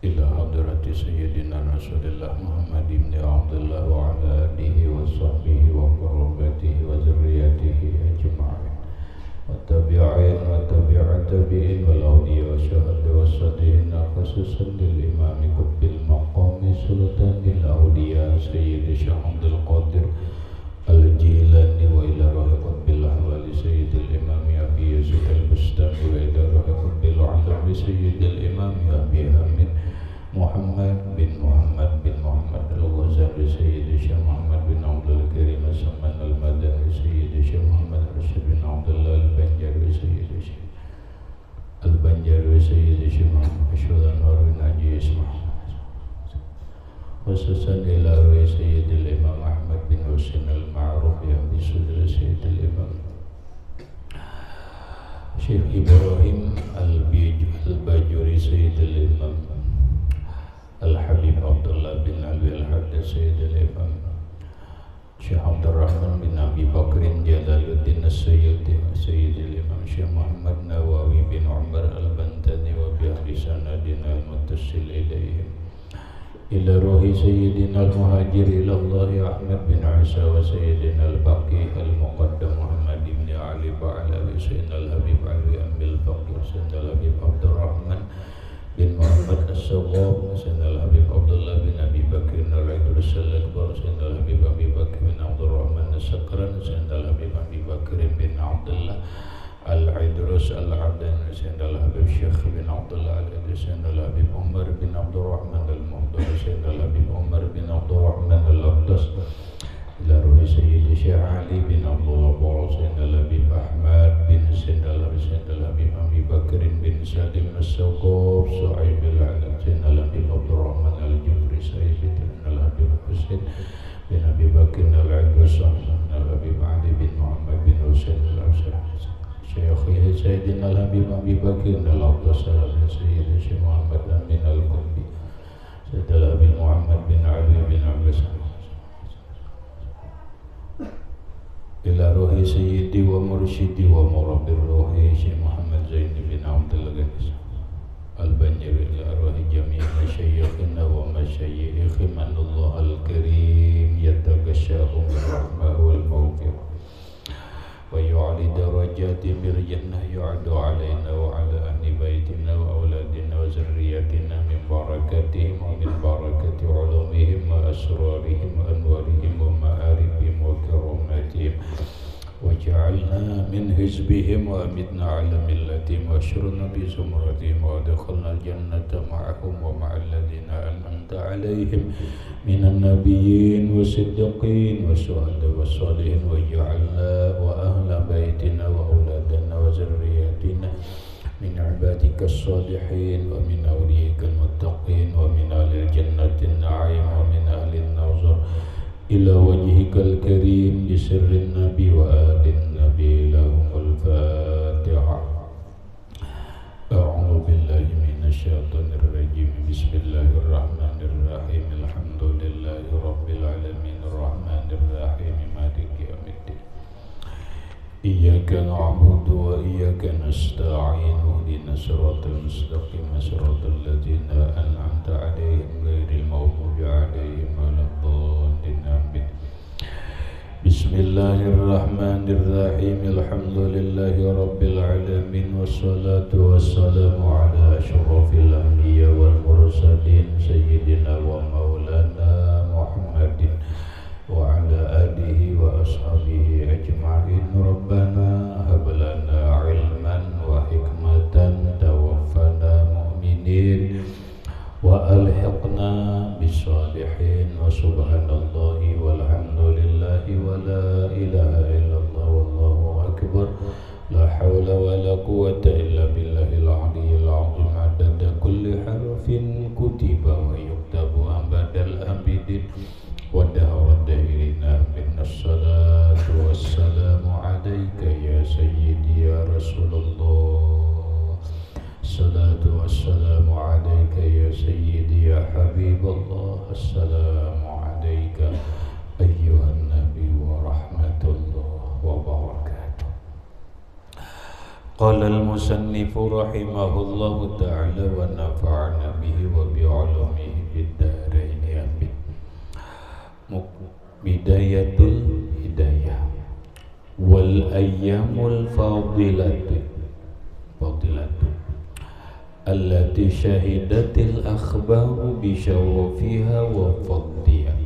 إلى حضرة سيدنا رسول الله محمد بن عبد الله وعلى آله وصحبه وقربته وذريته أجمعين والتابعين وتبع التابعين والأولياء والشهداء والصالحين خصوصا للإمام قطب المقام سلطان الأولياء سيد الشيخ عبد القادر الجيلاني وإلى روح قطب الأحوال سيد الإمام أبي يزيد البستاني وإلى روح قطب العلم سيد الإمام أبي حامد محمد بن محمد الغزالي سيد الشيخ محمد بن عبد الكريم السمان المدني سيد الشيخ محمد رشيد بن عبد الله البنجاري سيد الشيخ البنجاري سيد الشيخ محمد أشهد أنور بن حجي اسمه خصوصا إلى روي سيد الإمام أحمد بن حسين المعروف بأبي صدر سيد الإمام شيخ إبراهيم الباجوري سيد الإمام الحبيب عبد الله بن علي الحدث سيد الإمام شيخ عبد الرحمن بن أبي بكر جلال الدين السيوطي سيد الإمام شيخ محمد نواوي بن عمر البنتاني وبأهل سندنا المتصل إليهم إلى روح سيدنا المهاجر إلى الله أحمد بن عيسى وسيدنا الباقي المقدم محمد بن علي بعلوي سيدنا الحبيب علي أم الفقير سيدنا الحبيب عبد الرحمن بن محمد الصواب سيدنا الحبيب عبد الله بن أبي بكر العيدرس الأكبر سيدنا الحبيب أبي بكر بن عبد الرحمن السكران سيدنا الحبيب أبي بكر بن عبد الله العيدرس العبداني سيدنا الحبيب الشيخ بن عبد الله العيدري سيدنا الحبيب عمر بن عبد الرحمن المهدر سيدنا الحبيب عمر بن عبد الرحمن الأقدس إلى روح سيد الشيخ علي بن عبد الله سيدنا الحبيب أحمد بن سيدنا الحبيب أبي بكر بن سالم السوقوف صعيب العلم سيدنا الحبيب عبد الرحمن الجبري سيدنا الحبيب حسين بن أبي بكر العيدرس سيدنا الحبيب علي بن محمد بن حسين شيخه سيدنا الحبيب أبي بكر الأقدس سيد الشيخ محمد أمين القطبي سيدنا الحبيب محمد بن علي بن عباس إلى روح سيدي ومرشدي ومربي الروح شيخ محمد زين بن عبد الغني البنجري إلى روح جميع مشايخنا ومشايخ من الله الكريم يتغشاهم بالرحمة والمغفرة ويعلي درجات بالجنة يعد علينا وعلى أهل بيتنا وأولادنا وذرياتنا من بركاتهم ومن بركة علومهم وأسرارهم وأنوارهم ومعارفهم وكراماتهم وجعلنا من حزبهم وأمتنا على ملتهم واشرنا بزمرتهم وادخلنا الجنة معهم ومع الذين أنعمت عليهم من النبيين والصديقين والشهداء والصالحين واجعلنا وأهل بيتنا وأولادنا وذرياتنا من عبادك الصالحين ومن أوليائك المتقين ومن أهل الجنة النعيم ومن أهل النظر إلى وجهك الكريم بسر النبي وآل النبي لهم الفاتحة. أعوذ بالله من الشيطان الرجيم بسم الله الرحمن الرحيم الحمد لله رب العالمين الرحمن الرحيم مالك يوم الدين إياك نعبد وإياك نستعين اهدنا الصراط المستقيم صراط الذين أنعمت عليهم غير المغضوب عليهم ولا الضالين آمين. بسم الله الرحمن الرحيم الحمد لله رب العالمين والصلاة والسلام على أشرف الأنبياء والمرسلين سيدنا ومولانا محمد وعلى آله وأصحابه أجمعين. ربنا هب لنا علما وحكمة توفنا مؤمنين وألحقنا بالصالحين وسبحان الله والحمد لله ولا إله إلا الله والله أكبر لا حول ولا قوة إلا بالله العلي العظيم عدد كل حرف كتب ويكتب أبد الآبدين ودهر الداهرين من الصلاة والسلام عليك يا سيدي يا رسول الله الصلاة والسلام عليك يا سيدي يا حبيب الله السلام عليك أيها النبي ورحمة الله وبركاته. قال المصنف رحمه الله تعالى ونفعنا به وبعلمه bidayatul hidayah wal ayyamul fadilatu allati syahidatil akhbaru bi syarafiha wa fadliha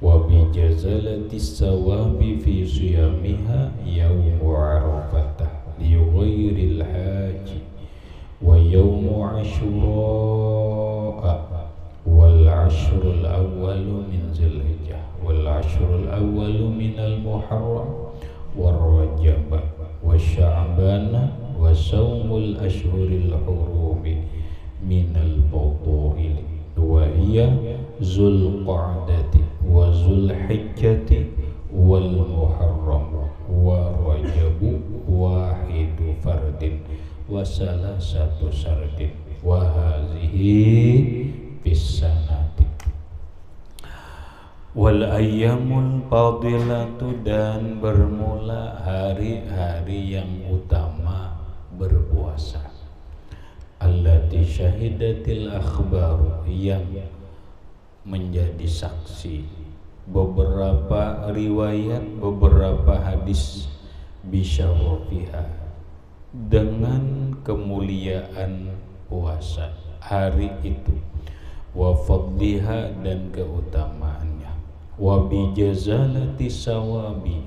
wa bi jazalatis sawabi fi siyamiha yawmu arafatah li ghairil haji wa yawmu ashura wal ashrul awwalu min Zulhijjah wal ashrul awwalu minal muharram war rajab wa sya'ban wa saumul ashhuril hurumi minal fadail wa hiya zulqa'dati wa zulhijjati wal muharram wa rajabu wahidu fardin wa salasatu sardin wa hazihi bisanati wal ayyamul fadilatu, dan bermula hari-hari yang utama berpuasa, allati syahidatil akhbaru, yang menjadi saksi beberapa riwayat, beberapa hadis, bisyarafiha, dengan kemuliaan puasa hari itu, wa fadliha, dan keutamaannya, wa bijazalati sawabi,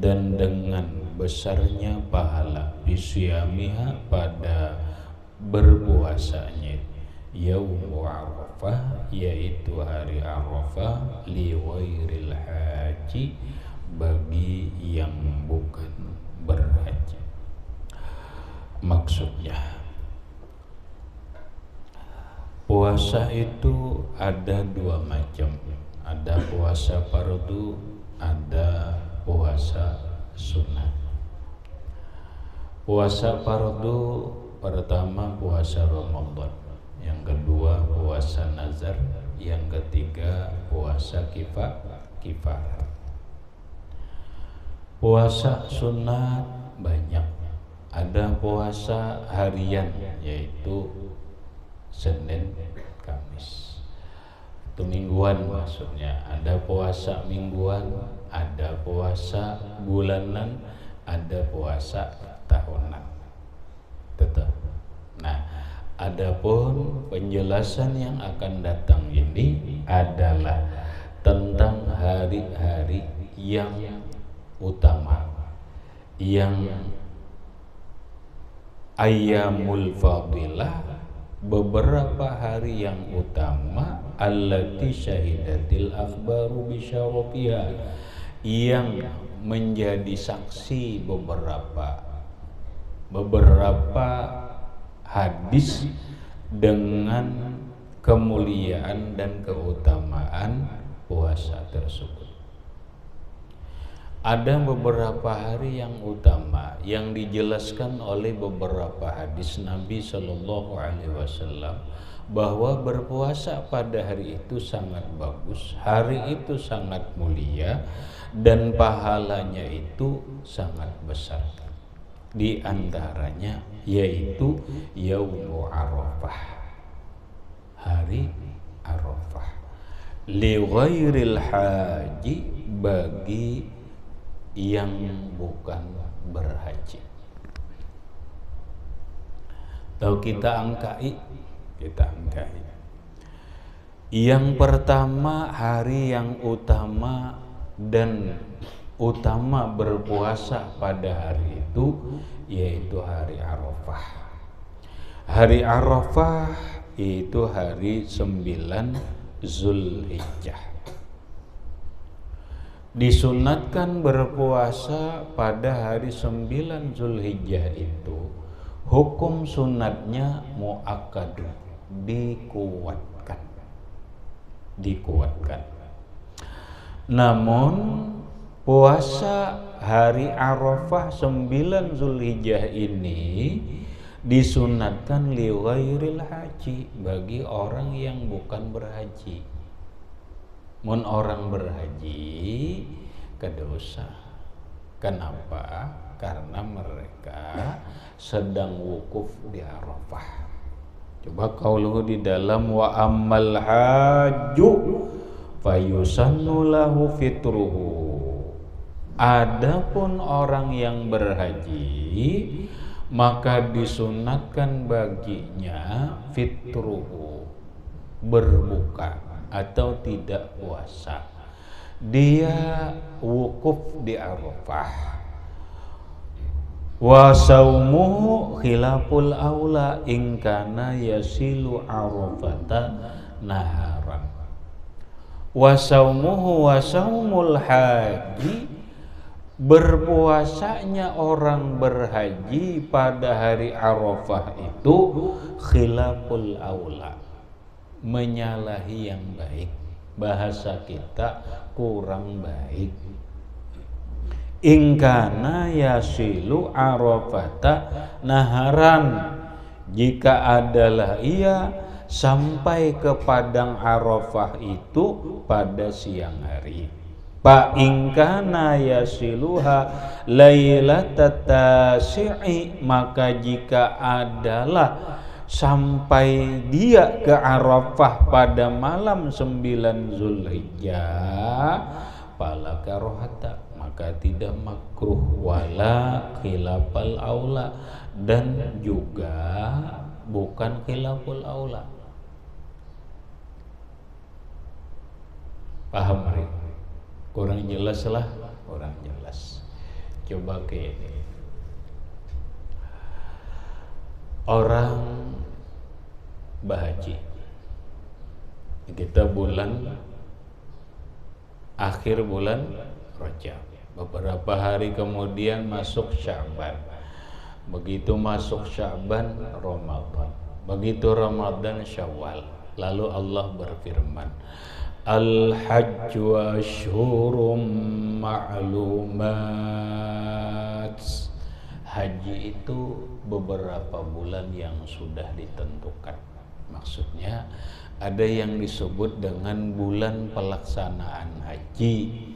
dan dengan besarnya pahala, bisyamiha, pada berpuasanya, yaumu arafah, yaitu hari Arafah, li ghairil haji, bagi yang bukan berhaji. Maksudnya puasa itu ada dua macam, ada puasa fardu, ada puasa sunat. Puasa fardu pertama puasa Ramadan, yang kedua puasa nazar, yang ketiga puasa kifarat. Puasa sunat banyak, ada puasa harian yaitu Senin, Kamis, itu mingguan maksudnya. Ada puasa mingguan, ada puasa bulanan, ada puasa tahunan. Tetap. Nah, adapun penjelasan yang akan datang ini adalah tentang hari-hari yang utama, yang ayyamul fadilah, beberapa hari yang utama, allati syahidatil akhbaru bisyarafiha, yang menjadi saksi beberapa hadis dengan kemuliaan dan keutamaan puasa tersebut. Ada beberapa hari yang utama yang dijelaskan oleh beberapa hadis Nabi Shallallahu Alaihi Wasallam bahwa berpuasa pada hari itu sangat bagus, hari itu sangat mulia, dan pahalanya itu sangat besar. Di antaranya yaitu Yaumu Arafah, hari Arafah, li ghairil haji, bagi yang bukan berhaji. Tahu kita angkai. Yang pertama, hari yang utama dan utama berpuasa pada hari itu yaitu hari Arafah. Hari Arafah itu hari 9 Zulhijjah. Disunatkan berpuasa pada hari 9 Zulhijjah itu, hukum sunatnya muakkadun, dikuatkan. Namun puasa hari Arafah 9 Zulhijjah ini disunatkan li ghairil haji, bagi orang yang bukan berhaji. Mun orang berhaji kedosa. Kenapa? Karena mereka sedang wukuf di Arafah. Coba qauluhu di dalam wa ammal hajju fayusannu lahu fitruhu. Adapun orang yang berhaji, maka disunatkan baginya fitruhu, berbuka atau tidak puasa. Dia wukuf di Arafah. Wa saumuhu khilaful aula in kana yasilu arafata naharan. Wa saumuhu wa saumul haji, berpuasanya orang berhaji pada hari Arafah itu khilaful aula, menyalahi yang baik. Bahasa kita kurang baik. Ingkana yasilu arafata naharan, jika adalah ia sampai ke padang Arafah itu pada siang hari. Fa ingkana yasiluha lailatat tasi'i, maka jika adalah sampai dia ke Arafah pada malam 9 Zulhijjah, fala karohata, maka tidak makruh, wala khilafal aula, dan juga bukan khilaful aula. Paham Rik? Kurang jelas lah, kurang jelas. Coba ke ini. Orang berhaji, kita akhir bulan Rajab, beberapa hari kemudian masuk Sya'ban. Begitu masuk Sya'ban, Ramadan. Begitu Ramadan, Syawal. Lalu Allah berfirman, Al-hajju ashhurum ma'lumat. Haji itu beberapa bulan yang sudah ditentukan. Maksudnya ada yang disebut dengan bulan pelaksanaan haji,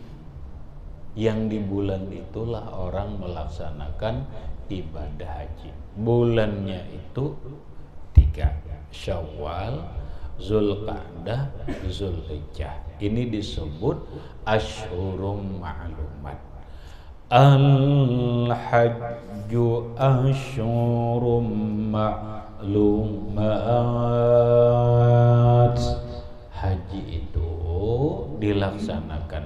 yang di bulan itulah orang melaksanakan ibadah haji. Bulannya itu 3, Syawal, Zulqa'dah, Zulhijjah. Ini disebut ashhurum ma'lumat. Al-hajju ashhurum ma'lumat. Haji itu dilaksanakan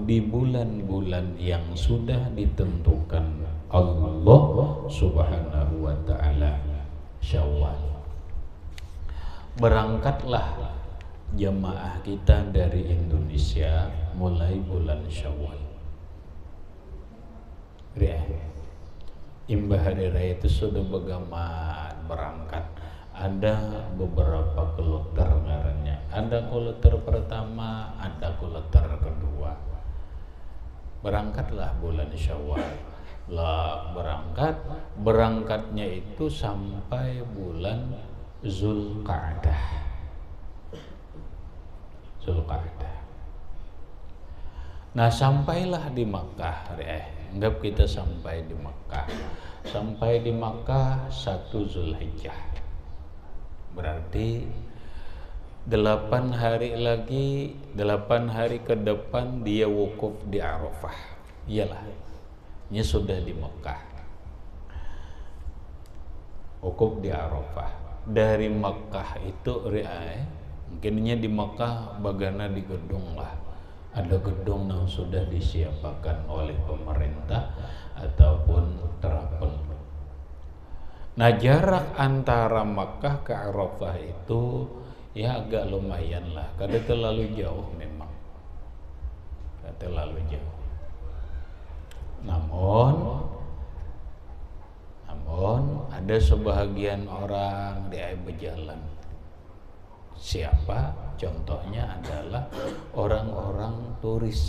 di bulan-bulan yang sudah ditentukan Allah Subhanahu wa ta'ala. Syawal. Berangkatlah jemaah kita dari Indonesia mulai bulan Syawal. Imbah hari raya itu sudah begamat berangkat. Ada beberapa kloter ngarannya. Ada kloter pertama, ada kloter kedua. Berangkatlah bulan Syawal. Berangkatnya itu sampai bulan Zulqa'dah. Nah, sampailah di Makkah. Anggap kita sampai di Makkah. Sampai di Makkah 1 Zulhijjah. Berarti 8 hari lagi, 8 hari ke depan dia wukuf di Arafah. Iyalah, ini sudah di Makkah. Wukuf di Arafah. Dari Makkah itu mungkinnya di Makkah bagana di gedung lah. Ada gedung yang sudah disiapkan oleh pemerintah ataupun terapun. Nah, jarak antara Makkah ke Arafah itu ya agak lumayan lah. Kada terlalu jauh memang. Kada terlalu jauh. Namun ada sebahagian orang dia berjalan. Siapa? Contohnya adalah orang-orang turis,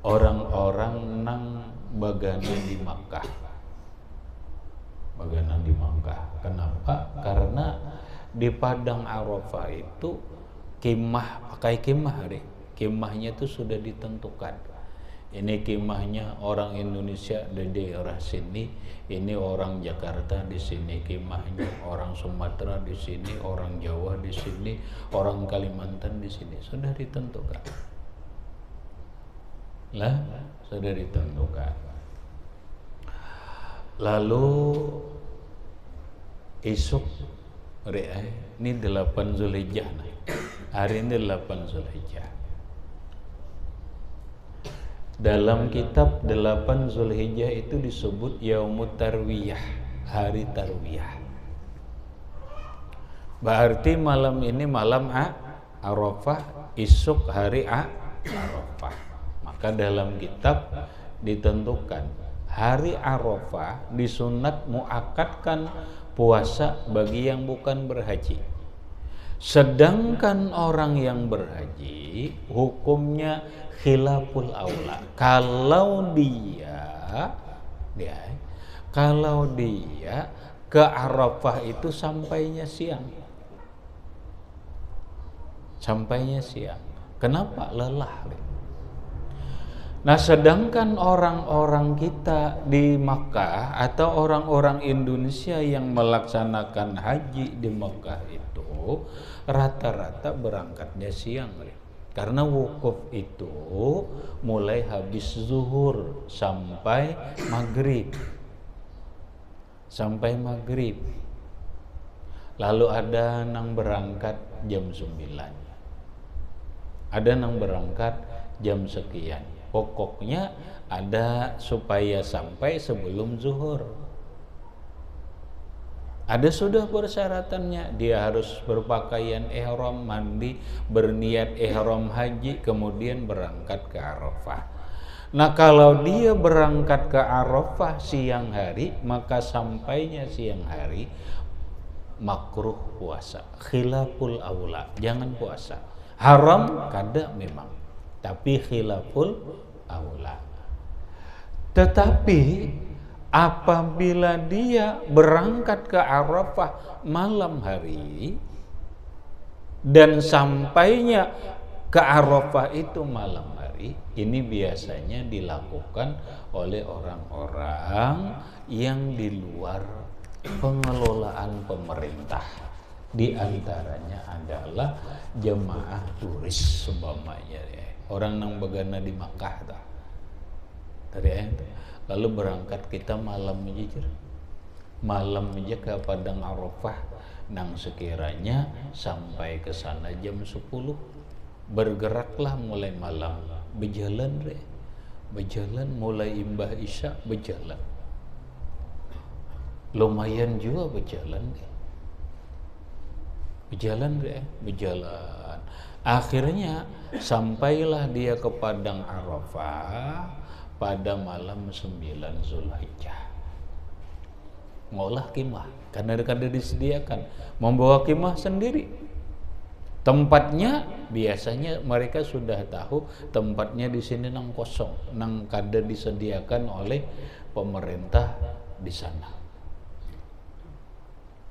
orang-orang nang bagana di Makkah. Kenapa? Karena di padang Arafah itu pakai kemah, kemahnya itu sudah ditentukan. Ini kemahnya orang Indonesia di daerah sini, ini orang Jakarta di sini kemahnya, orang Sumatera di sini, orang Jawa di sini, orang Kalimantan di sini. Sudah ditentukan. Lah, sudah ditentukan. Lalu esok ini 8 Zulhijjah. Hari ini 8 Zulhijjah. Dalam kitab 8 Zulhijjah itu disebut Yaumut Tarwiyah, hari Tarwiyah. Berarti malam ini malam Arafah, esok hari Arafah. Maka dalam kitab ditentukan hari Arafah disunat muakkadkan puasa bagi yang bukan berhaji. Sedangkan orang yang berhaji hukumnya khilaful aula. Kalau dia ke Arafah itu sampainya siang. Kenapa? Lelah. Nah, sedangkan orang-orang kita di Makkah atau orang-orang Indonesia yang melaksanakan haji di Makkah itu rata-rata berangkatnya siang. Karena wukuf itu mulai habis zuhur sampai maghrib. Lalu ada yang berangkat jam 9. Ada yang berangkat jam sekian. Pokoknya ada supaya sampai sebelum zuhur. Ada sudah persyaratannya, dia harus berpakaian ihram, mandi, berniat ihram haji, kemudian berangkat ke Arafah. Nah, kalau dia berangkat ke Arafah siang hari, maka sampainya siang hari makruh puasa, khilaful aula, jangan puasa. Haram kada memang, tapi khilaful aula. Tetapi apabila dia berangkat ke Arafah malam hari dan sampainya ke Arafah itu malam hari, ini biasanya dilakukan oleh orang-orang yang di luar pengelolaan pemerintah. Di antaranya adalah jemaah turis seumpamanya, orang yang begana di Makkah lalu berangkat kita malam aja ke Padang Arafah, nang sekiranya sampai ke sana jam 10, bergeraklah mulai malam, berjalan mulai imbah isya, berjalan lumayan juga berjalan. Akhirnya sampailah dia ke Padang Arafah pada malam 9 Zulhijjah. Ngolah kemah, karena disediakan, membawa kemah sendiri. Tempatnya biasanya mereka sudah tahu tempatnya di sini nang kosong, nang kada disediakan oleh pemerintah di sana.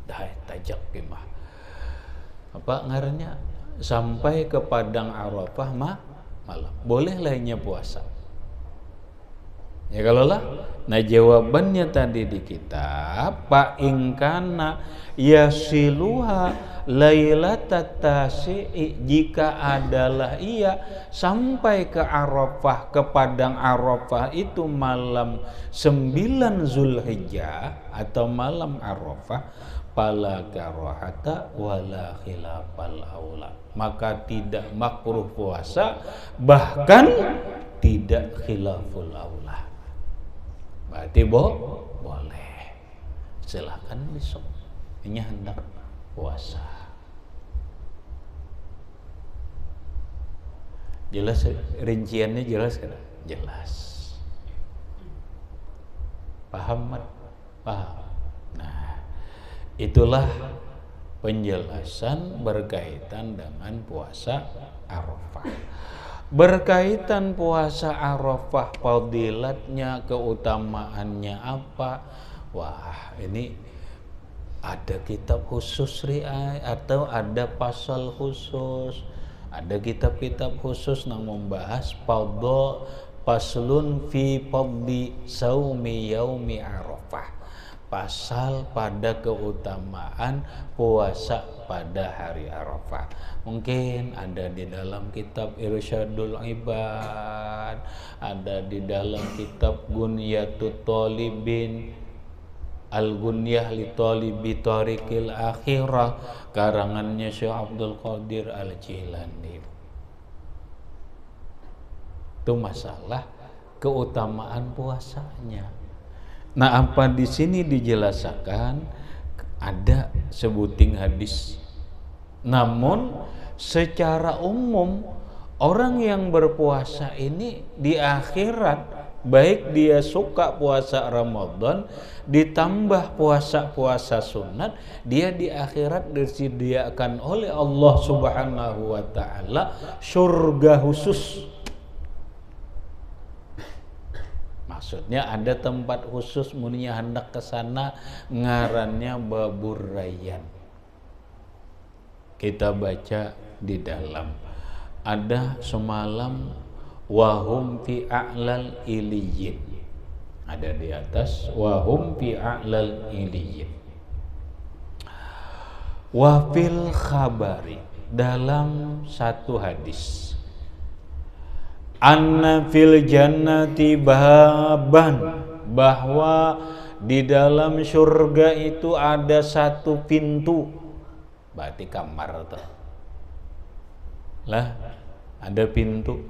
Dah tajak kemah. Apa ngarannya? Sampai ke Padang Arafah malam. Boleh lainnya puasa. Ya kalau lah. Nah, jawabannya tadi di kitab, Pak ingkana yasiluha lailatat tasi'i, jika adalah ia sampai ke Arafah, ke Padang Arafah itu malam 9 Zulhijjah atau malam Arafah, fala karahata wala khilafal aula, maka tidak makruh puasa, bahkan tidak khilaful aula. Berarti boleh, silahkan besok ini hendak puasa. Jelas rinciannya, jelas kan? Jelas. Paham? Paham. Nah, itulah penjelasan berkaitan dengan puasa Arafah. Berkaitan puasa Arafah, fadilatnya, keutamaannya apa? Wah, ini ada kitab khusus atau ada pasal khusus, ada kitab-kitab khusus yang membahas Faslun fi fadli saumi yaumi Arafah. Pasal pada keutamaan puasa pada hari Arafah. Mungkin ada di dalam kitab Irsyadul Ibad, ada di dalam kitab Gunyatut Thalibin, Al-Gunyah li Thalibi Tariqil Akhirah, karangannya Syekh Abdul Qadir Al-Jilani. Itu masalah keutamaan puasanya. Nah, apa di sini dijelaskan ada sebuting hadis. Namun secara umum orang yang berpuasa ini di akhirat, baik dia suka puasa Ramadan ditambah puasa-puasa sunat, dia di akhirat disediakan oleh Allah Subhanahu wa taala surga khusus. Maksudnya ada tempat khusus muninya hendak ke sana, ngarannya Babur Rayyan. Kita baca di dalam ada semalam wahum fi a'lal iliyyin. Ada di atas wahum fi a'lal iliyyin. Wa fil khabari, dalam satu hadis, anna fil jannati baban, bahwa di dalam surga itu ada satu pintu. Berarti kamar tuh lah, ada pintu.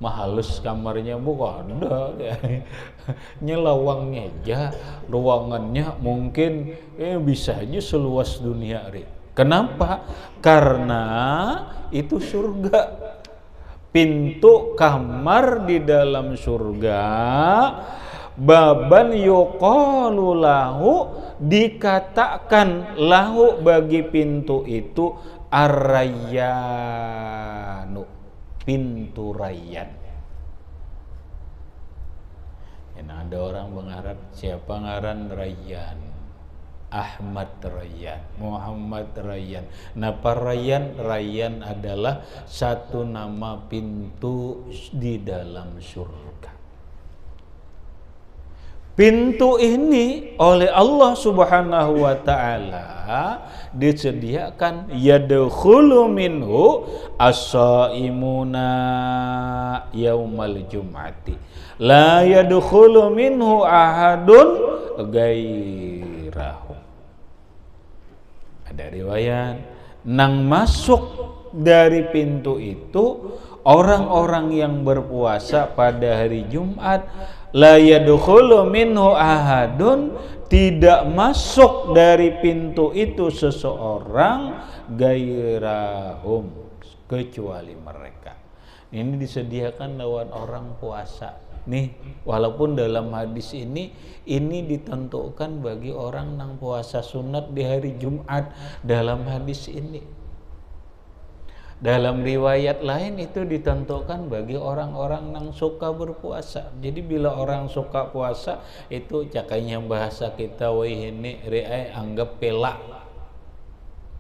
Mahalus kamarnya bukan ada nyelawangnya aja, ruangannya mungkin bisa aja seluas dunia. Kenapa? Karena itu surga. Pintu kamar di dalam surga, baban yuqalu lahu, dikatakan lahu bagi pintu itu ar-rayyanu, pintu Rayyan. Nah, ada orang mengarang siapa ngaran Rayyan? Ahmad Rayyan, Muhammad Rayyan. Napa Rayyan? Rayyan adalah satu nama pintu di dalam surga. Pintu ini oleh Allah Subhanahu wa taala disediakan yadkhulu minhu as-shaimuna yaumal jum'ati la yadkhulu minhu ahadun gairahu. Ada riwayat nang masuk dari pintu itu orang-orang yang berpuasa pada hari Jumat, la yadkhulu minhu ahadun, tidak masuk dari pintu itu seseorang gairahum, kecuali mereka. Ini disediakan lewat orang puasa. Nih, walaupun dalam hadis ini ditentukan bagi orang nang puasa sunat di hari Jumat dalam hadis ini. Dalam riwayat lain itu ditentukan bagi orang-orang nang suka berpuasa. Jadi bila orang suka puasa itu cakainya bahasa kita wahini riai anggap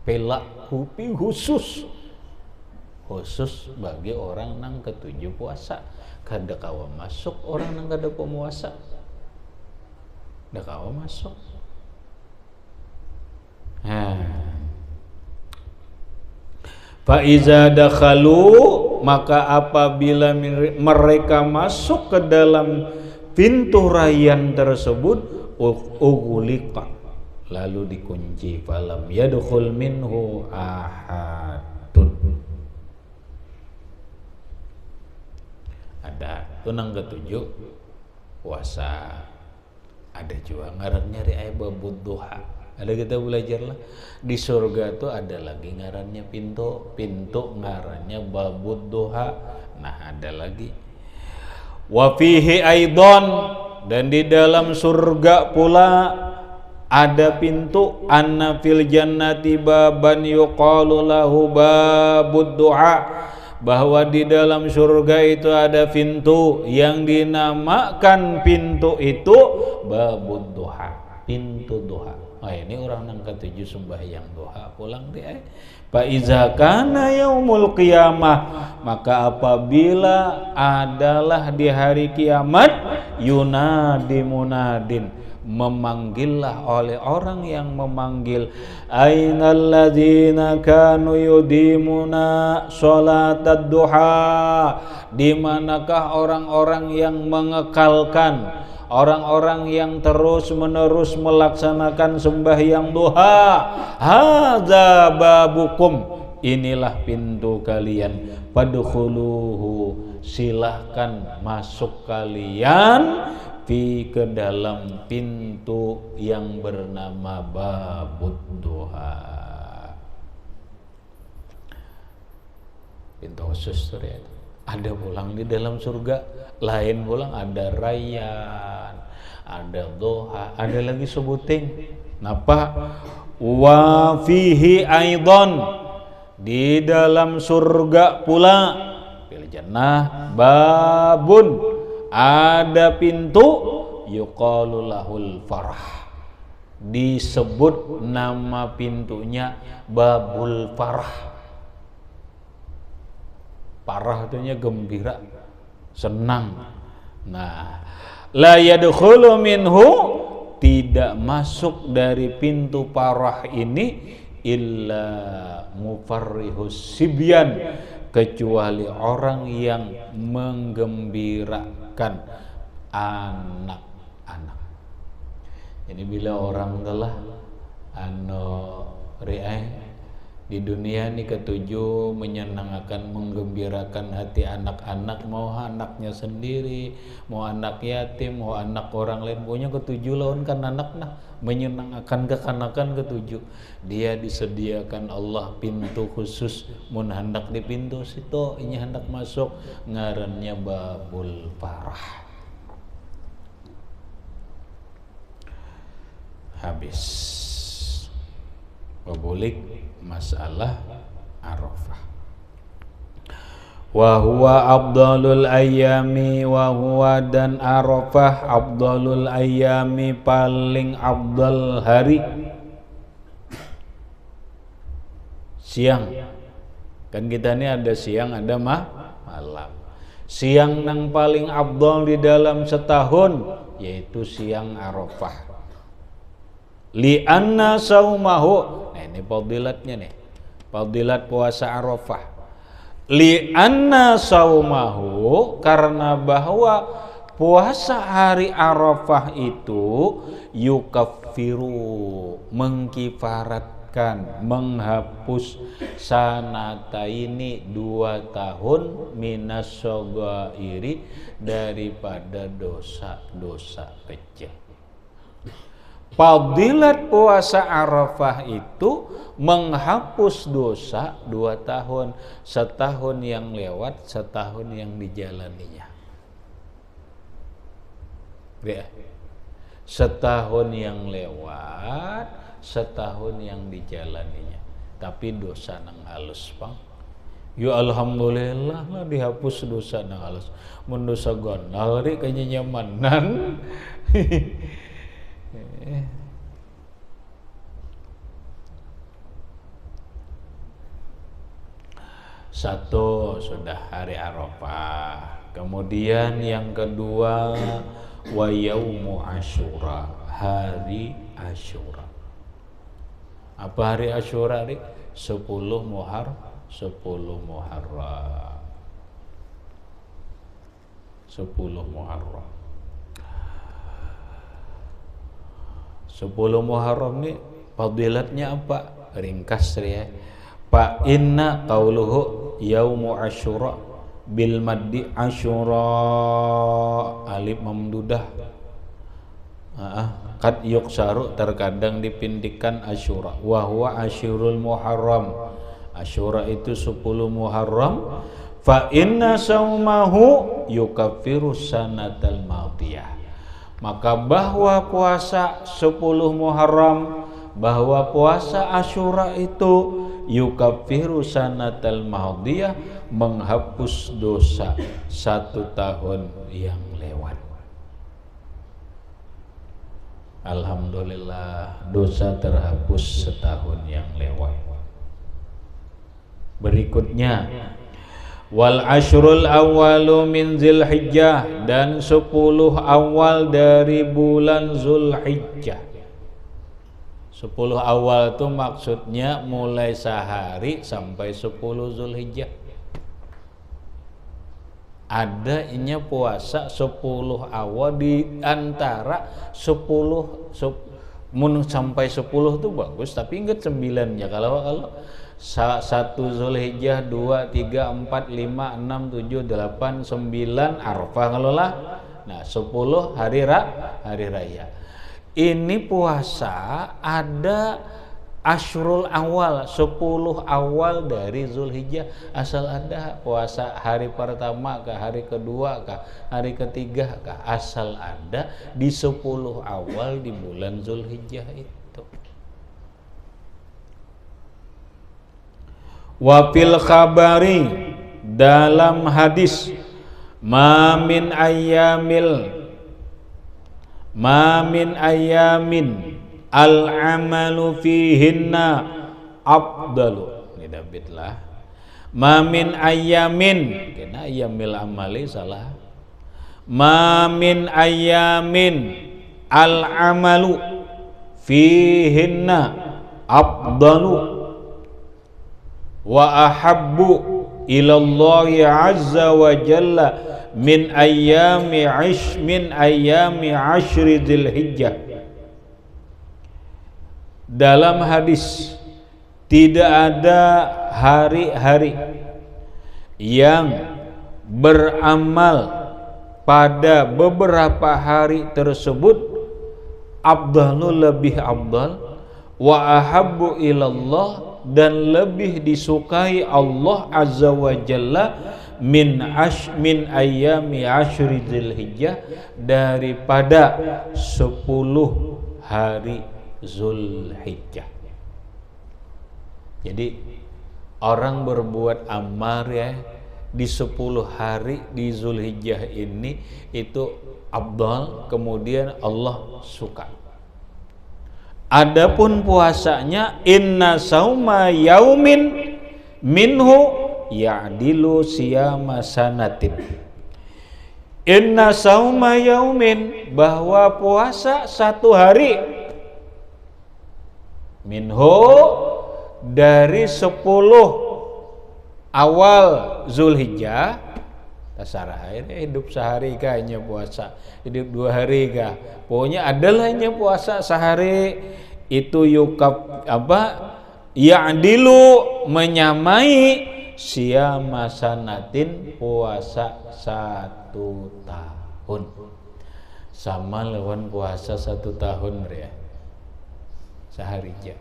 pelak hupi khusus bagi orang nang ketujuh puasa. Kada kawa masuk orang nang kada pemuasa, kada kawa masuk. Fa iza dakhalu, maka apabila mereka masuk ke dalam pintu Rayyan tersebut, ughliqa, lalu dikunci, falam yadkhul minhu ahadun. Ada tunang ketujuh puasa, ada juga ngarannya riai babud duha. Ada kita belajar lah di surga tuh ada lagi ngarannya pintu ngarannya babud duha. Nah, ada lagi wa fihi aidon, dan di dalam surga pula ada pintu anna fil jannati baban yuqalu lahu babud duha, bahwa di dalam surga itu ada pintu yang dinamakan pintu itu babud duha, pintu duha. Oh, ini orang nang ketujuh sembahyang duha pulang deh. Fa iza kana yaumul qiyamah, maka apabila adalah di hari kiamat, yunadi munadin, memanggillah oleh orang yang memanggil, ainal ladzina kanu yudimuna sholatad duha, di manakah orang-orang yang mengekalkan, orang-orang yang terus-menerus melaksanakan sembahyang duha. Hadza babukum, inilah pintu kalian, fadkhuluhu, silahkan masuk kalian, fi, ke dalam pintu yang bernama babud duha. Pintu khusus ternyata. Ada pulang di dalam surga, lain pulang ada rayyan, ada duha, ada lagi sebuting. Napa? Wa fihi aidan, di dalam surga pula, fil jannah babun, ada pintu, yuqalu lahul farah, disebut nama pintunya babul farah. Farah artinya gembira, senang. Nah, la yadkhulu minhu, tidak masuk dari pintu farah ini illa mufarrihus sibyan, kecuali orang yang menggembirakan anak-anak. Jadi bila orang telah di dunia ini ketujuh menyenangkan, menggembirakan hati anak-anak, mau anaknya sendiri, mau anak yatim, mau anak orang lain, pokoknya ketujuh lawan kan anak, nah menyenangkan kekanakan ketujuh, dia disediakan Allah pintu khusus, mun hendak di pintu situ ini hendak masuk, ngarannya babul farah. Habis babulik masalah Arafah. Wa huwa afdalul ayyami, wa huwa, dan Arafah afdalul ayyami, paling afdal hari. Siang kan kita ini ada siang, ada malam. Siang yang paling afdal di dalam setahun yaitu siang Arafah. Li'anna saumahu, nah ini fadilatnya nih, fadilat puasa Arafah. Li'anna saumahu, karena bahwa puasa hari Arafah itu yukaffiru, mengkifaratkan, menghapus sanata ini 2 tahun, minas shoghairi, daripada dosa-dosa kecil. Fadilat puasa Arafah itu menghapus dosa 2 tahun, setahun yang lewat, setahun yang dijalaninya. Ya. Setahun yang lewat, setahun yang dijalaninya. Tapi dosa nang halus, Bang. Ya alhamdulillah lah dihapus dosa nang halus. Mun dosa gondal ri kayaknya nyamanan. Satu sudah hari Arafah. Kemudian yang kedua wa yaumu Asyura, hari Asyura. Apa hari Asyura? 10 Muharram. 10 Muharram. 10 Muharram ini fadilatnya apa? Ringkas ya. Fa inna qauluhu yaumu Asyura bil maddi Asyura, alif mamdudah. Qad yuksaru, terkadang dipindikan Asyura. Wa huwa Asyurul Muharram. Asyura itu 10 Muharram. Fa inna saumahu yukaffiru sanatal madiyah. Maka bahwa puasa 10 Muharram, bahwa puasa Asyura itu yukaffiru sanatal madiyah, menghapus dosa 1 tahun yang lewat. Alhamdulillah, dosa terhapus setahun yang lewat. berikutnya. Wal ashrul awwalu min Zulhijjah, dan 10 awal dari bulan Zulhijjah. 10 awal itu maksudnya mulai sehari sampai 10 Zulhijjah. Ada inya puasa 10 awal, di antara 10 sampai 10 tuh bagus, tapi ingat 9 ya. Kalau 1 Zulhijjah, 2, 3, 4, 5, 6, 7, 8, 9 Arafah kalau lah. Nah 10 hari raya. Ini puasa ada Ashrul awal, 10 awal dari Zulhijjah. Asal ada puasa hari pertama kah, hari kedua kah, hari ketiga kah, asal ada di 10 awal di bulan Zulhijjah itu. Wa fil khabari, dalam hadis, ma min ayamin al-amalu fihinna afdalu. Ini Davidlah. Ma min ayamin, kena ayamil amali salah. Ma min ayamin al-amalu fihinna afdalu wa ahabbu ilallahi azza wa jalla min ayami ashri Dzulhijjah. Dalam hadis, tidak ada hari-hari yang beramal pada beberapa hari tersebut afdalu, lebih afdal, wa ahabbu ilallah, dan lebih disukai Allah azza wa jalla min ayami ashri Dzulhijjah, daripada 10 hari Zulhijjah. Jadi orang berbuat amal ya di 10 hari di Zulhijjah ini itu afdal, kemudian Allah suka. Adapun puasanya, inna sauma yaumin minhu ya'dilu siyama sanatin. Inna sauma yaumin, bahwa puasa 1 hari, minhu, dari 10 awal Zulhijjah, hidup sehari kayaknya puasa, hidup 2 hari kah, pokoknya adalahnya puasa sehari itu yukab ya'dilu, menyamai siyama sanatin, puasa 1 tahun, sama lawan puasa 1 tahun ya sehari aja.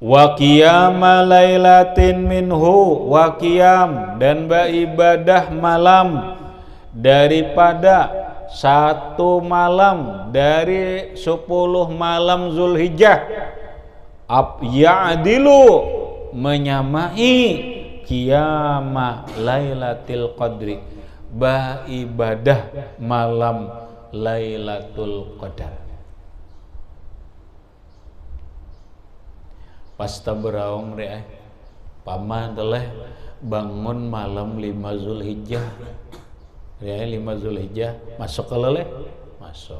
Wa qiyama lailatin minhu, wa qiyam, dan beribadah malam daripada 1 malam dari 10 malam Zulhijjah, ya'dilu, menyamai qiyama lailatul qadri, beribadah malam Lailatul Qadar. Pasta beraung re, paman telah bangun malam 5 Zulhijjah, ya 5 Zulhijjah masuk ke leleh, masuk.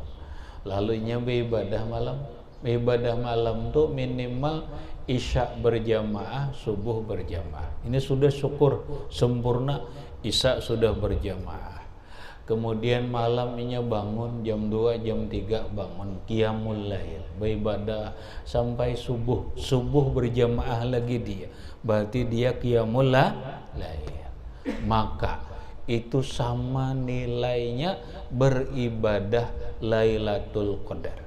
Lalu nya beribadah malam. Ibadah malam tuh minimal isya berjamaah, subuh berjamaah. Ini sudah syukur sempurna, isya sudah berjamaah. Kemudian malamnya bangun jam 2, jam 3 bangun qiyamul lail, beribadah sampai subuh. Subuh berjamaah lagi dia, berarti dia qiyamul lail. Maka itu sama nilainya beribadah Lailatul Qadar.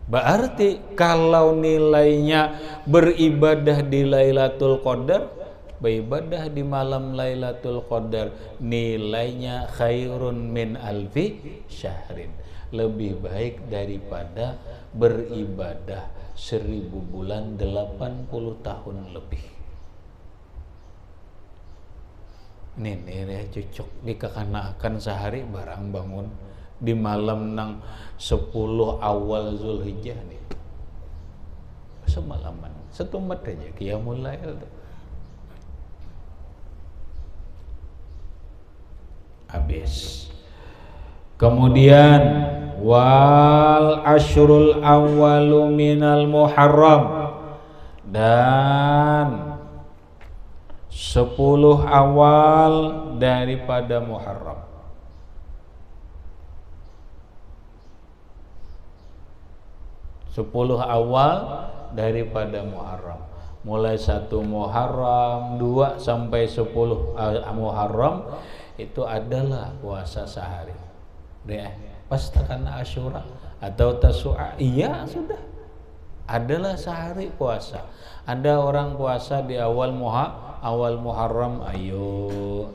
Berarti kalau nilainya beribadah di Lailatul Qadar, beribadah di malam Lailatul Qadar, nilainya khairun min alfi syahrin, lebih baik daripada beribadah 1000 bulan, 80 tahun lebih. Ini ya cocok dikakanakan sehari barang bangun di malam nang 10 awal Zulhijjah nih. setumbat aja qiyamul lail tuh. Habis. Kemudian wal asyrul awwalu minal muharram, dan 10 awal daripada Muharram. Sepuluh awal daripada Muharram. Mulai 1 Muharram, 2 sampai 10 Muharram itu adalah puasa sehari. Pas tekan Asyura atau Tasu'a, iya sudah. Adalah sehari puasa. Ada orang puasa di awal Muharram, ayo.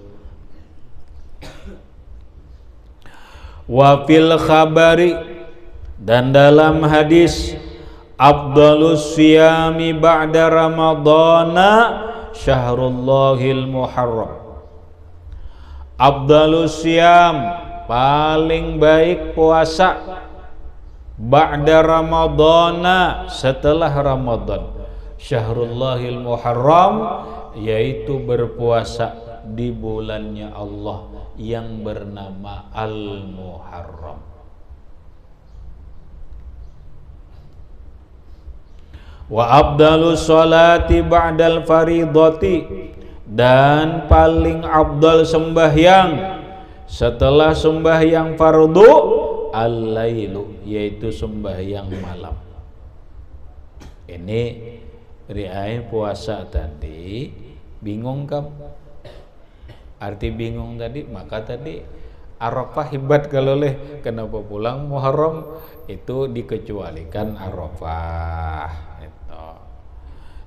Wa fil khabari, dan dalam hadis, afdhalus siyami ba'da ramadhana syahrullahil muharram. Afdhalus siyam, paling baik puasa, ba'da ramadhana, setelah Ramadan, syahrullahil muharram, yaitu berpuasa di bulannya Allah yang bernama Al-Muharram. Wa afdalus sholati ba'dal faridati, dan paling afdal sembahyang setelah sembahyang fardu al-lailu, yaitu sembahyang malam. Ini riai puasa tadi, bingung kan? Arti bingung tadi, maka tadi Arafah hebat kalau leh, kenapa pulang Muharram itu dikecualikan Arafah.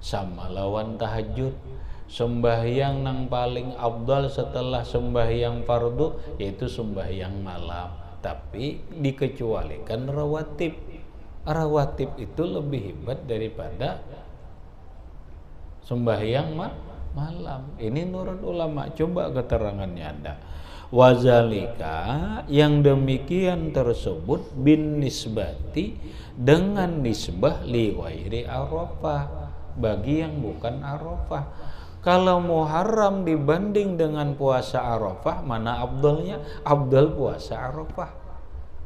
Sama lawan tahajud, sembahyang nang paling afdal setelah sembahyang fardu yaitu sembahyang malam, tapi dikecualikan rawatib. Rawatib itu lebih hebat daripada sembahyang malam. Ini menurut ulama, coba keterangannya ada. Wazalika, yang demikian tersebut bin nisbati, dengan nisbah li ghairi Arafah, bagi yang bukan Arafah. Kalau Muharram dibanding dengan puasa Arafah, mana afdalnya? Afdal puasa Arafah.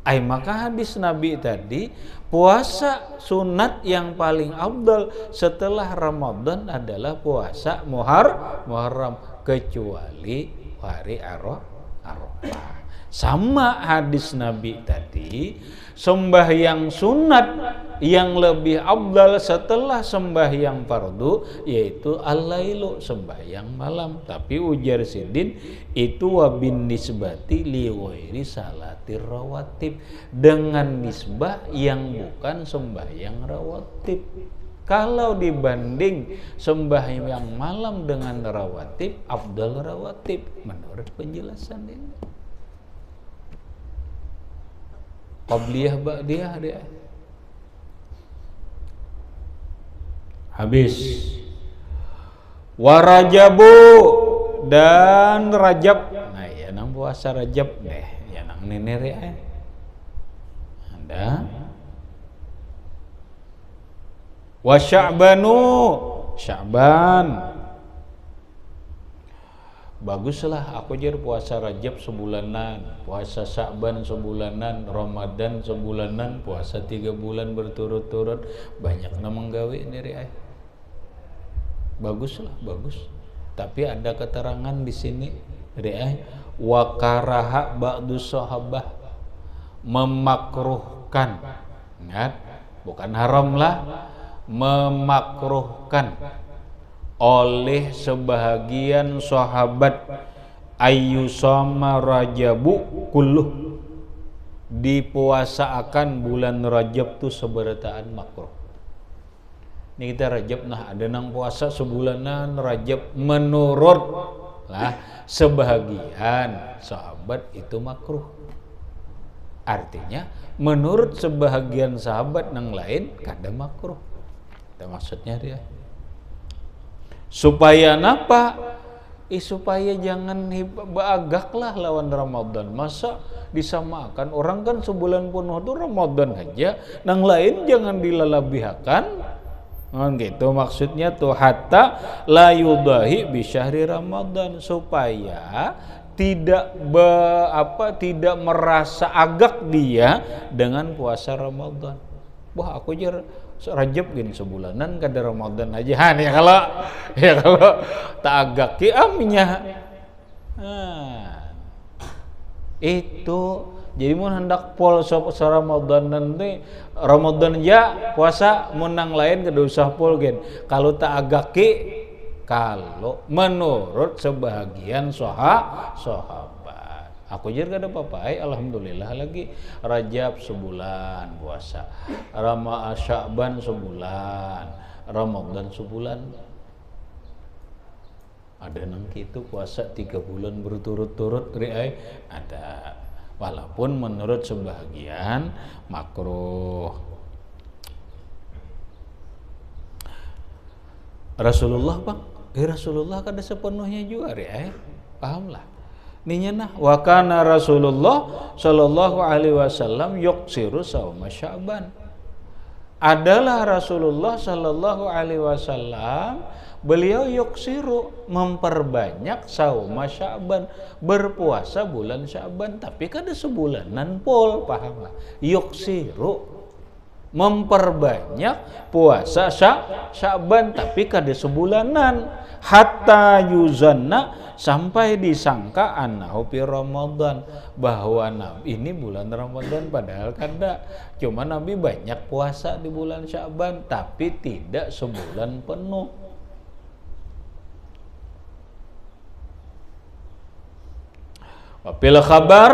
Maka hadis Nabi tadi, puasa sunat yang paling afdal setelah Ramadan adalah puasa Muharram, kecuali hari Arafah. Sama hadis Nabi tadi, sembahyang sunat yang lebih afdal setelah sembahyang fardu yaitu al-lailu, sembahyang malam. Tapi ujar Sidin, itu wabin nisbati li ghairi salatir rawatib, dengan nisbah yang bukan sembahyang rawatib. Kalau dibanding sembahyang malam dengan rawatib, afdal rawatib menurut penjelasan ini. Qabliyah ba'diyah dia. Habis. Wa Rajabu, dan Rajab. Nah, ya nang puasa Rajab deh, ya nang nenek ya. Ada. Wa Sya'banu, Sya'ban. Baguslah aku jadi puasa Rajab sebulanan, puasa Sya'ban sebulanan, Ramadan sebulanan, puasa 3 bulan berturut-turut, banyak namang gawe ini riay. Baguslah, bagus. Tapi ada keterangan di sini riay, wa karaha ba'du sahabah, memakruhkan. Ingat, bukan haram lah, memakruhkan oleh sebahagian sahabat ayyusama Rajabu kulluh, dipuasaakan bulan Rajab tuh seberataan makruh. Ini kita Rajab, nah ada nang puasa sebulanan Rajab, menurut lah sebahagian sahabat itu makruh. Artinya menurut sebahagian sahabat nang lain kada makruh. Itu maksudnya dia. Supaya napa? Supaya jangan bagaklah lawan Ramadan. Masa disamakan? Orang kan sebulan penuh itu Ramadan aja, nang lain jangan dilalabihakan. gitu maksudnya tuh, hatta la yudahi bi syahri Ramadan, supaya tidak tidak merasa agak dia dengan puasa Ramadan. Wah, aku jar Rajab gini sebulanan kada Ramadan aja ya kalau tak agak ki amnya. Nah, itu jadi mun hendak pol Ramadan nanti Ramadan ya puasa menang lain kada usah pol gen. Kalau tak agak ki, kalau menurut sebagian sahabat, aku jar kada apa-apa, alhamdulillah lagi Rajab sebulan puasa, Sya'ban sebulan, Ramadan sebulan. Ada nang gitu puasa 3 bulan berturut-turut ada. Walaupun menurut sebagian makruh. Rasulullah bang, Rasulullah kada sepenuhnya juga pahamlah. Ninya nah, wa kana Rasulullah sallallahu alaihi wasallam yuqsiru shauma Sya'ban. Adalah Rasulullah sallallahu alaihi wasallam beliau yuksiru memperbanyak sauma Sya'ban, berpuasa bulan Sya'ban, tapi kada sebulanan pol, paham lah. Yuksiru memperbanyak puasa Sya'ban tapi kada sebulanan, hatta yuzanna, sampai disangka annahu fi Ramadan, bahwa Nabi ini bulan Ramadan, padahal kada. Cuma Nabi banyak puasa di bulan Sya'ban tapi tidak sebulan penuh. Wafil khabar,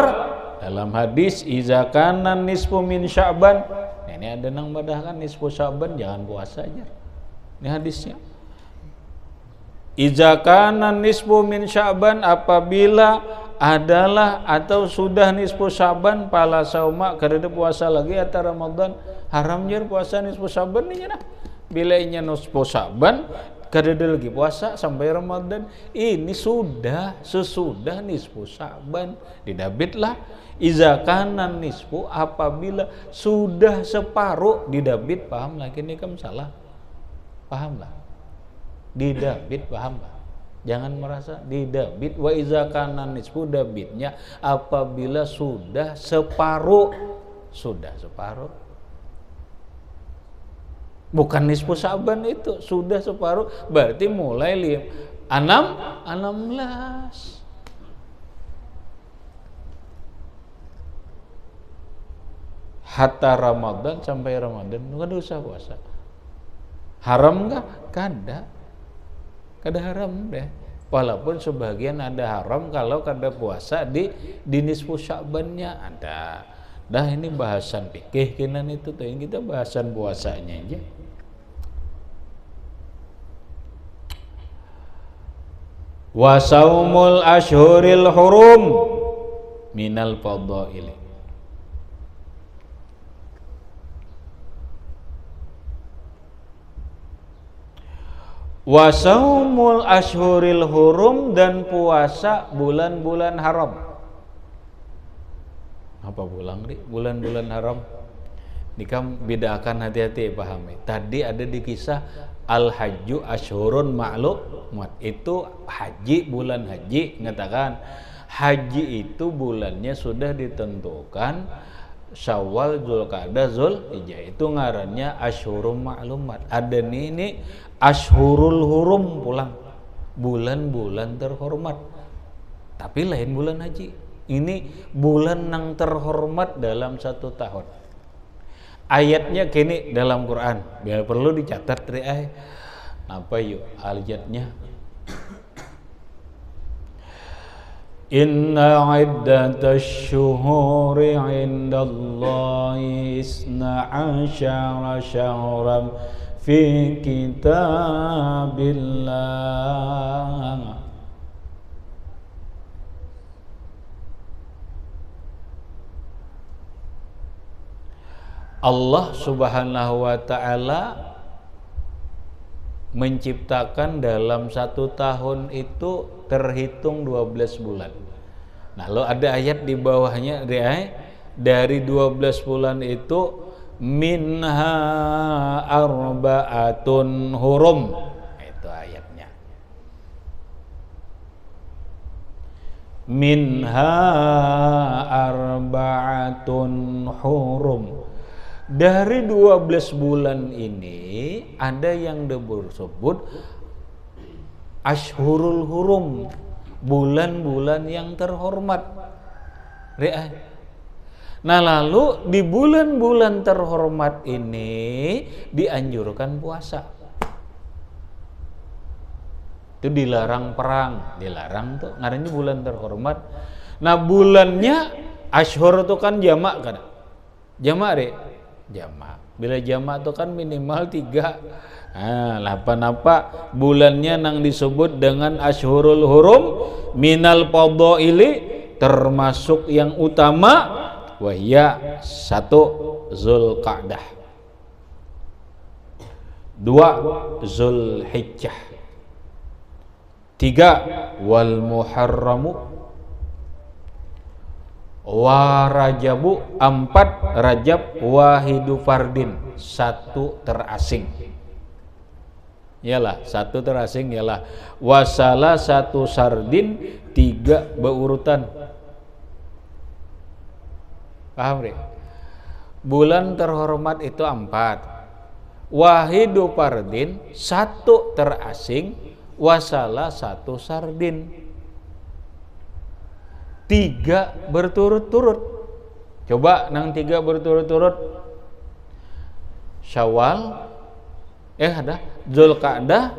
dalam hadis, iza kana nisfu min Sya'ban. Nah, ini ada nang badahkan nisfu Sya'ban jangan puasa aja. Ini hadisnya. Iza kana nisfu min Sya'ban, apabila adalah atau sudah nisfu Sya'ban pala sauma, kada puasa lagi atau Ramadan, haram jar puasa nisfu Sya'ban nih nah. Bila inya nisfu Sya'ban kada lagi puasa sampai Ramadan, ini sudah sesudah nisfu Sya'ban didabitlah. Iza kana nisfu, apabila sudah separuh didabit, paham lagi ini kam salah, paham lah, didabit, paham lah, jangan merasa didabit. Wa iza kana nisfu, dabitnya apabila sudah separuh, bukan nisfu Sya'ban, itu sudah separuh, berarti mulai 16 hatta Ramadan, sampai Ramadan kada usah puasa. Haram enggak? Kada haram deh. Walaupun sebagian ada haram kalau kada puasa di nisfu Sya'bannya ada. Dah ini bahasan fikih kinan itu, tuh kita bahasan puasanya aja. Wa saumul ashhuril hurum minal fadhaili. Wa saumul ashhuril hurum, dan puasa bulan-bulan haram. Apa bulan-bulan haram? Nikam bedakan, hati-hati pahami. Tadi ada di kisah al-hajju ashhurun ma'lumat, itu haji, bulan haji, mengatakan haji itu bulannya sudah ditentukan, Syawal, Dzulqa'dah, Dzulhijjah, itu ngarannya ashhurun ma'lumat. Ada ini ashhurul hurum, pulang bulan-bulan terhormat, tapi lain bulan haji. Ini bulan yang terhormat dalam 1 tahun. Ayatnya kini dalam Quran, biar perlu dicatat apa yuk ayatnya. Inna iddatash syuhuri indallahi 12 syahran fi kitabillah. Allah Subhanahu wa ta'ala menciptakan dalam 1 tahun itu terhitung 12 bulan. Nah, lo ada ayat di bawahnya dari 12 bulan itu minha arba'atun hurum. Itu ayatnya. Minha arba'atun hurum. Dari 12 bulan ini ada yang disebut Ashhurul Hurum, bulan-bulan yang terhormat. Nah, lalu di bulan-bulan terhormat ini dianjurkan puasa. Itu dilarang perang, dilarang tuh, ngarannya bulan terhormat. Nah, bulannya Ashhur itu kan jamak kan? Jamak, jamak. Bila jamak itu kan minimal 3. Nah, apa bulannya nang disebut dengan Ashhurul Hurum minal fadhaili, termasuk yang utama wahya 1 Zulqa'dah, 2 Zulhijjah, 3 wal Muharramu, wa Rajabu, 4 Rajab, wahidu fardin, 1 terasing. Yalah, 1 terasing yalah. Wasala 1 sardin, 3 berurutan. Paham, Rik? Bulan terhormat itu 4. Wahidu fardin, 1 terasing, wasala 1 sardin. 3 berturut-turut. Coba nang 3 berturut-turut. Syawal, ada Zulqa'dah,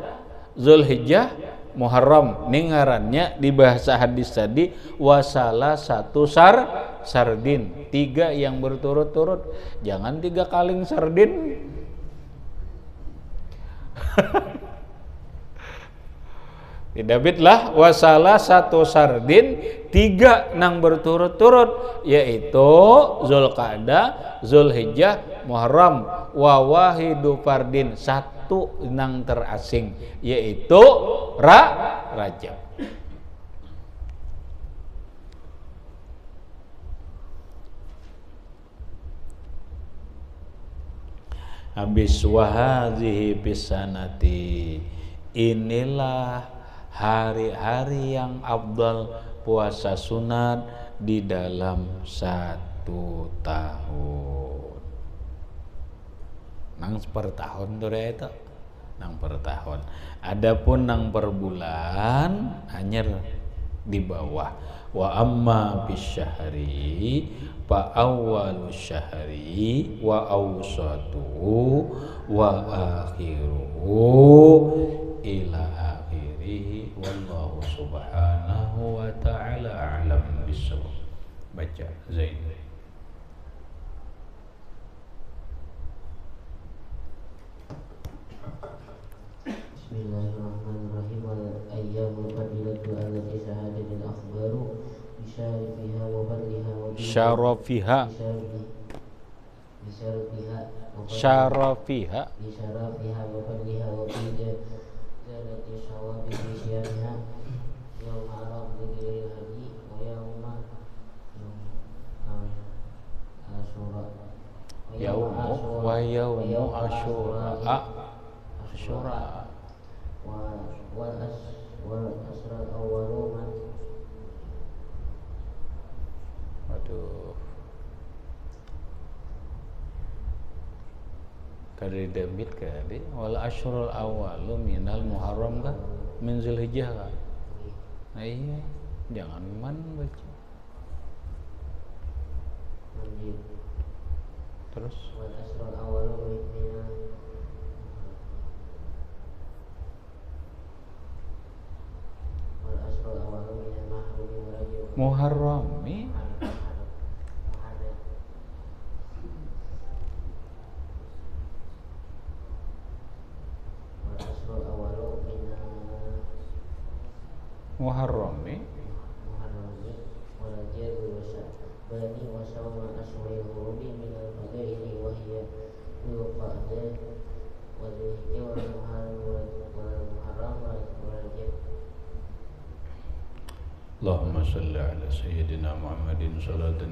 Zulhijjah, Muharram. Ini ngarannya di bahasa hadis tadi wasala 1 sardin, 3 yang berturut-turut. Jangan 3 kaling sardin. Didabitlah wasala 1 sardin, 3 nang berturut-turut, yaitu Zulqa'dah, Zulhijjah, Muharram, wa wahidu fardin, 1 nang terasing, yaitu Rajab. Habis wahadhihi bisanati, inilah hari-hari yang afdal puasa sunat di dalam 1 tahun. Nang per tahun tuh itu, nang per tahun. Adapun nang per bulan hanya di bawah. Wa amma bisyahri fa awwalu syahri wa awsatuhu wa akhiruhu ila akhirih, wallahu subhanahu wa ta'ala a'lam bissawab. Baca Zain. Bismillahirrahmanirrahim. Al-ayyamul fadilatu allati syahadatil akhbaru bisyarifiha wa fadliha wa syarafiha syarafiha wa fadliha wa zalati syawabi bi siyamiha yawma arab lighairil haji wa yawma asyura wa yawmu asyura wal asral awwalu man. Waduh, kadri demit kali wal asyrul awwalu minal muharram kan min zulhijjah kan. Nah iya, jangan man baca. Terus Wal asral awwalu minal muharrami. Muharrami bani wa sawma ashuril hurumi minal fadaili wa hiya Zulqa'dah wa Zulhijjah wal Muharram wa Rajab. Allahumma salli ala sayyidina Muhammadin salatan